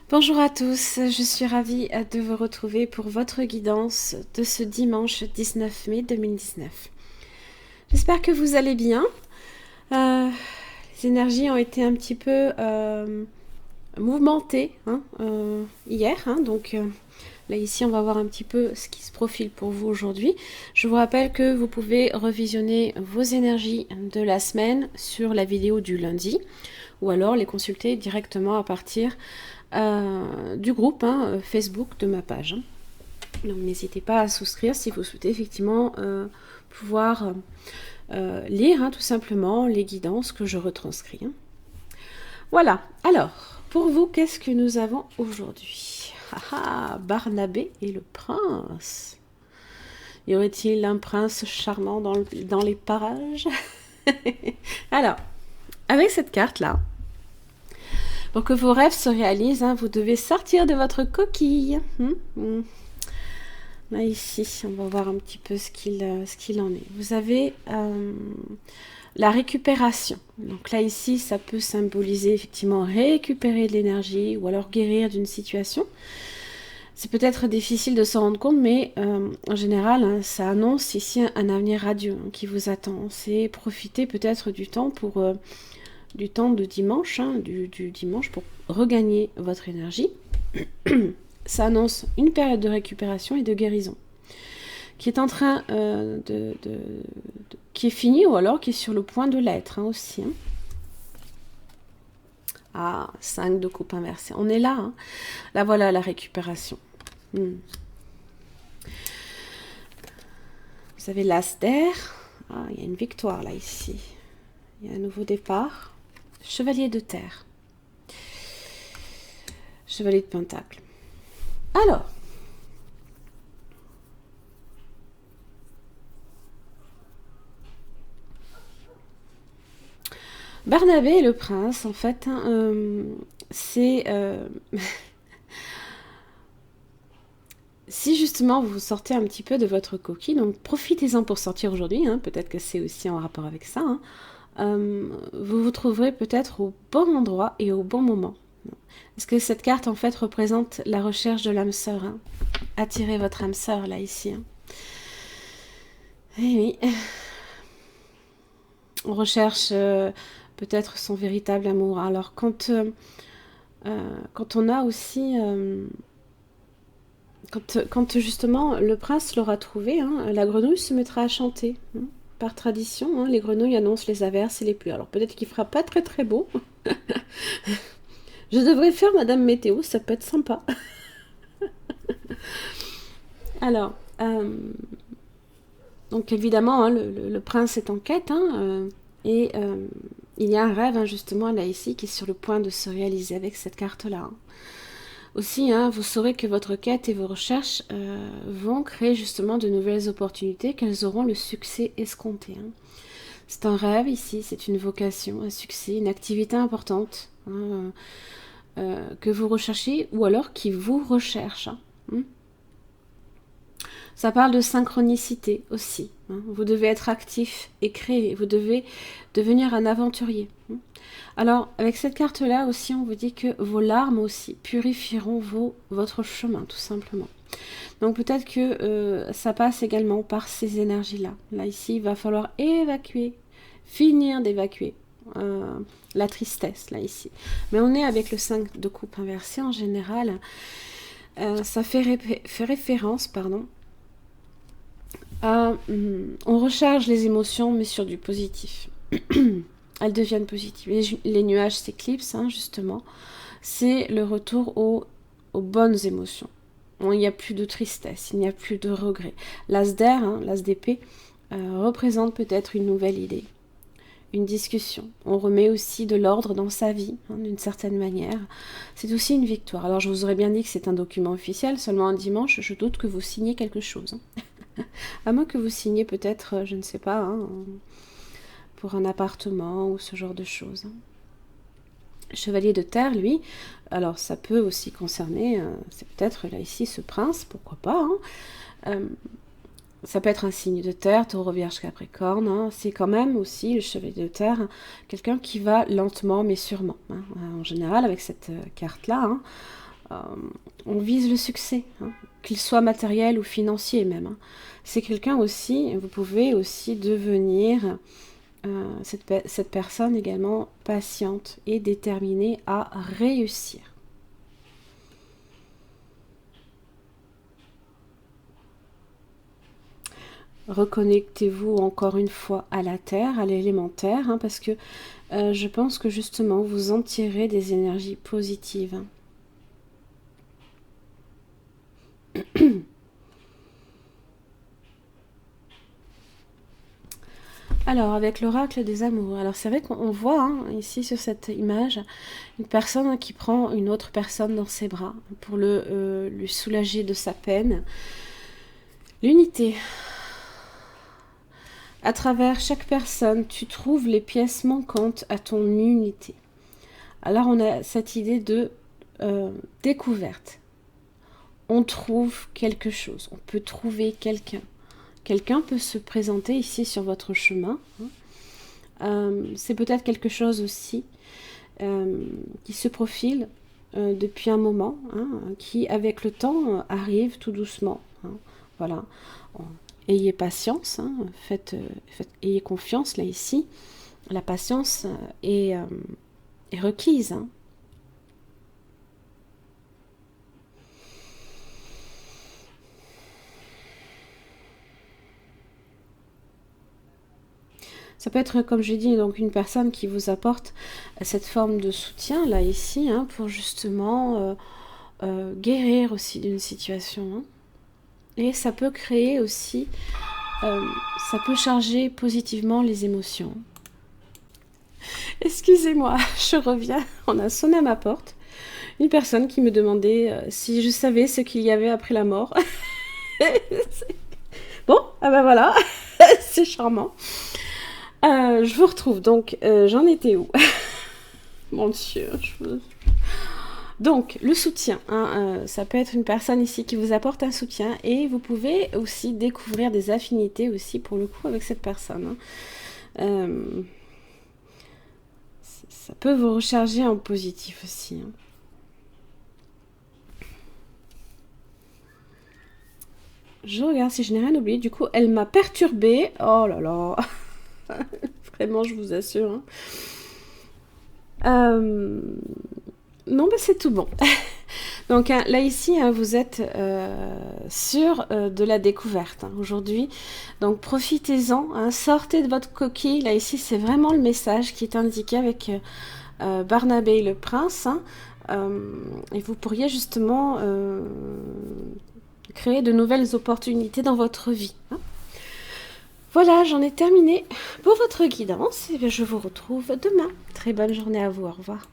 Bonjour à tous, je suis ravie de vous retrouver pour votre guidance de ce dimanche 19 mai 2019. J'espère que vous allez bien. Les énergies ont été un petit peu mouvementées hier, donc là ici on va voir un petit peu ce qui se profile pour vous aujourd'hui. Je vous rappelle que vous pouvez revisionner vos énergies de la semaine sur la vidéo du lundi ou alors les consulter directement à partir du groupe Facebook de ma page. Donc n'hésitez pas à souscrire si vous souhaitez effectivement pouvoir lire tout simplement les guidances que je retranscris. Voilà, alors pour vous, qu'est-ce que nous avons aujourd'hui? Barnabé et le prince. Y aurait-il un prince charmant dans les parages? Alors, avec cette carte-là, pour que vos rêves se réalisent, vous devez sortir de votre coquille. Là, ici, on va voir un petit peu ce qu'il en est. Vous avez la récupération. Donc là, ici, ça peut symboliser effectivement récupérer de l'énergie ou alors guérir d'une situation. C'est peut-être difficile de s'en rendre compte, mais en général, ça annonce ici un avenir radieux qui vous attend. C'est profiter peut-être du temps pour... du temps de dimanche, du dimanche pour regagner votre énergie. Ça annonce une période de récupération et de guérison qui est en train qui est finie ou alors qui est sur le point de l'être aussi. Ah, 5 de coupe inversée. On est là. Là, voilà la récupération. Vous avez l'as d'air. Ah, il y a une victoire là, ici. Il y a un nouveau départ. Chevalier de terre. Chevalier de pentacle. Alors. Barnabé et le prince, en fait, c'est... si justement vous sortez un petit peu de votre coquille, donc profitez-en pour sortir aujourd'hui, peut-être que c'est aussi en rapport avec ça, vous vous trouverez peut-être au bon endroit et au bon moment. Parce que cette carte, en fait, représente la recherche de l'âme sœur. Attirez votre âme sœur, là, ici. Et oui. On recherche peut-être son véritable amour. Alors, quand on a aussi... quand justement le prince l'aura trouvé, la grenouille se mettra à chanter. Par tradition, les grenouilles annoncent les averses et les pluies. Alors peut-être qu'il fera pas très très beau. Je devrais faire Madame Météo, ça peut être sympa. Alors, donc évidemment, le prince est en quête, et il y a un rêve justement là ici qui est sur le point de se réaliser avec cette carte-là. Aussi, vous saurez que votre quête et vos recherches vont créer justement de nouvelles opportunités, qu'elles auront le succès escompté. C'est un rêve ici, c'est une vocation, un succès, une activité importante que vous recherchez ou alors qui vous recherche. Ça parle de synchronicité aussi. Vous devez être actif et créer, vous devez devenir un aventurier. Alors, avec cette carte-là aussi, on vous dit que vos larmes aussi purifieront votre chemin, tout simplement. Donc peut-être que ça passe également par ces énergies-là. Là, ici, il va falloir évacuer, finir d'évacuer la tristesse, là, ici. Mais on est avec le 5 de coupe inversé, en général. Ça fait référence, on recharge les émotions, mais sur du positif. Elles deviennent positives. Les nuages s'éclipsent, justement. C'est le retour aux bonnes émotions. Il n'y a plus de tristesse, il n'y a plus de regret. L'as d'air, l'as d'épée, représente peut-être une nouvelle idée. une discussion. On remet aussi de l'ordre dans sa vie, hein, d'une certaine manière. C'est aussi une victoire. Alors je vous aurais bien dit que c'est un document officiel, seulement un dimanche, je doute que vous signiez quelque chose. Hein. À moins que vous signiez peut-être, je ne sais pas, hein, pour un appartement ou ce genre de choses. Chevalier de terre, lui, alors ça peut aussi concerner, c'est peut-être là ici ce prince, pourquoi pas, hein. Ça peut être un signe de terre, Taureau, Vierge, Capricorne, hein. C'est quand même aussi le chevalier de terre, hein, quelqu'un qui va lentement mais sûrement, hein. En général, avec cette carte-là, hein, on vise le succès, hein, qu'il soit matériel ou financier même. Hein. C'est quelqu'un aussi, vous pouvez aussi devenir cette personne également patiente et déterminée à réussir. Reconnectez-vous encore une fois à la terre, à l'élémentaire, hein, parce que je pense que justement vous en tirez des énergies positives. Hein. Alors, avec l'oracle des amours, alors c'est vrai qu'on voit hein, ici sur cette image une personne qui prend une autre personne dans ses bras pour lui soulager de sa peine. L'unité. À travers chaque personne, tu trouves les pièces manquantes à ton unité. Alors, on a cette idée de découverte. On trouve quelque chose, on peut trouver quelqu'un. Quelqu'un peut se présenter ici sur votre chemin. C'est peut-être quelque chose aussi qui se profile depuis un moment, hein, qui avec le temps arrive tout doucement. Hein. Voilà. Ayez patience, hein, ayez confiance là ici. La patience est requise. Hein. Ça peut être, comme j'ai dit, donc une personne qui vous apporte cette forme de soutien, là, ici, hein, pour justement guérir aussi d'une situation. Hein. Et ça peut créer aussi, ça peut charger positivement les émotions. Excusez-moi, je reviens, on a sonné à ma porte. Une personne qui me demandait si je savais ce qu'il y avait après la mort. Bon, ah ben voilà, c'est charmant. Je vous retrouve, donc j'en étais où? Mon Dieu. Donc, le soutien, hein, ça peut être une personne ici qui vous apporte un soutien et vous pouvez aussi découvrir des affinités aussi pour le coup avec cette personne. Hein. Ça peut vous recharger en positif aussi. Hein. Je regarde si je n'ai rien oublié. Du coup, elle m'a perturbée. Oh là là. Vraiment, je vous assure. Hein. Non, mais c'est tout bon. Donc hein, là, ici, hein, vous êtes sur de la découverte hein, aujourd'hui. Donc profitez-en. Hein, sortez de votre coquille. Là, ici, c'est vraiment le message qui est indiqué avec Barnabé et le prince. Hein, et vous pourriez justement créer de nouvelles opportunités dans votre vie. Hein. Voilà, j'en ai terminé pour votre guidance et je vous retrouve demain. Très bonne journée à vous, au revoir.